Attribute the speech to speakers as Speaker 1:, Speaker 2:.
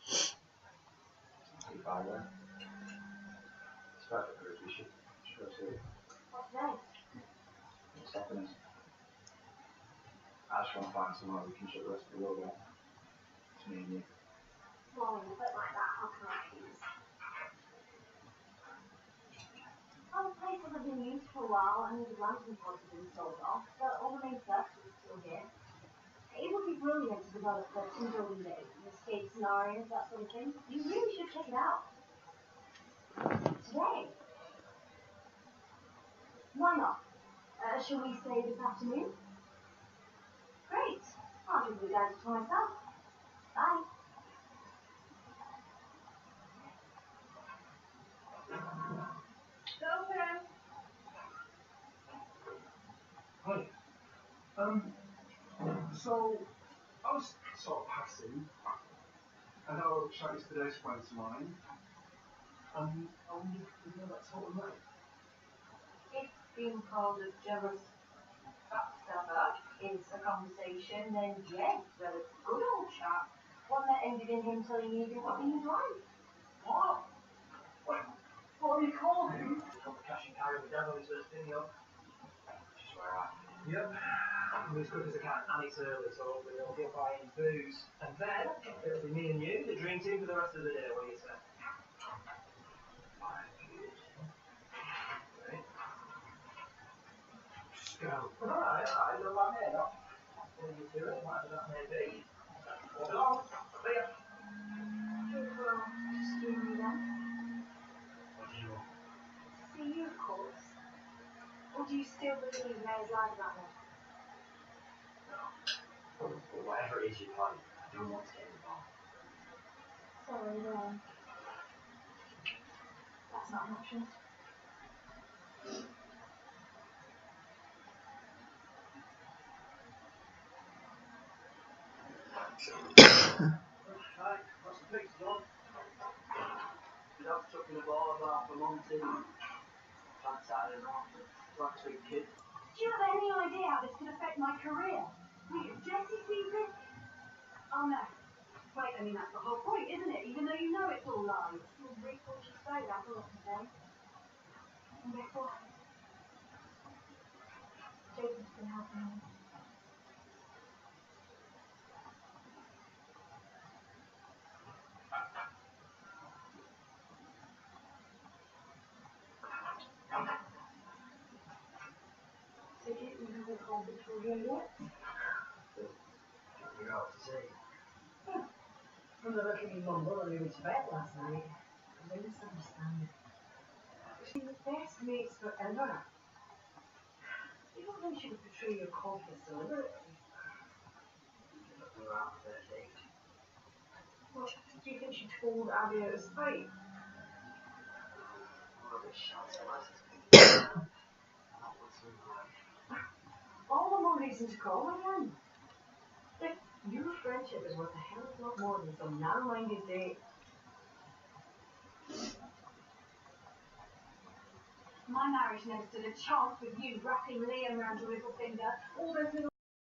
Speaker 1: Flyby then. It's perfect for us, we should go see it.
Speaker 2: What's today?
Speaker 1: What's happening? I just want to find somewhere we can shut the rest of the world out. It's me and you.
Speaker 2: Well, when you put it like that, how can I refuse? Well, the place hasn't been used for a while, and the lantern pods have been sold off, but all the main services are still here. It would be brilliant to develop the team-building day, escape scenarios, that sort of thing. You really should check it out. Today? Why not? Shall we say this afternoon? Great. I'll give you guys to myself. Bye. Open.
Speaker 3: Hi. So I was sort of passing, and our chat yesterday sprang to mind, and I wondered if you know that sort of name.
Speaker 2: If being called a jealous backstabber is a conversation, then yes, they're a good old chap. One that ended in him telling you what he was like.
Speaker 3: What? What do you call him? Got the cash and carry the devil is first thing up.
Speaker 1: Just where I am.
Speaker 3: Yep. I'm as quick as I can, and it's early, so we'll get buying booze. And then it'll be me and you, the dream team for the rest of the day. What do you say?
Speaker 1: Fine, good.
Speaker 3: Right. Just go. Alright, don't mind me, no. When you do it, whatever that may be. Walk along. See ya.
Speaker 2: Well, just give me that.
Speaker 1: What do you want?
Speaker 2: See you, of course. Or do you still believe Mayor's lied about me?
Speaker 1: Well, whatever it is you plan, I don't want to get involved.
Speaker 2: Sorry, that's not an option.
Speaker 3: Right, what's the fix, John? Your dad's chucking a ball about for Monty. Last Saturday night, last week, kid.
Speaker 2: Do you have any idea how this could affect my career? Wait, Jesse sees this? Oh no. Wait, I mean that's the whole point, isn't it? Even though you know it's all lies. You'll reap what you sow, that's all I can say. And guess what? Jason's been helping me. So Jason hasn't called the children yet?
Speaker 1: Can't figure out what to say.
Speaker 2: From the look at me mumble when we went to bed last night, I misunderstand. She's the best mates forever. You don't think she would betray your confidence deliberately?
Speaker 1: Nothing around the first date.
Speaker 2: What, do you think she told Abby out of spite?
Speaker 1: Rubbish, I'll say less. Not what's in life.
Speaker 2: All the more reason to call again. If your friendship is worth a hell of a lot more than some narrow-minded date. My marriage never stood a chance with you wrapping Liam around your little finger. All those little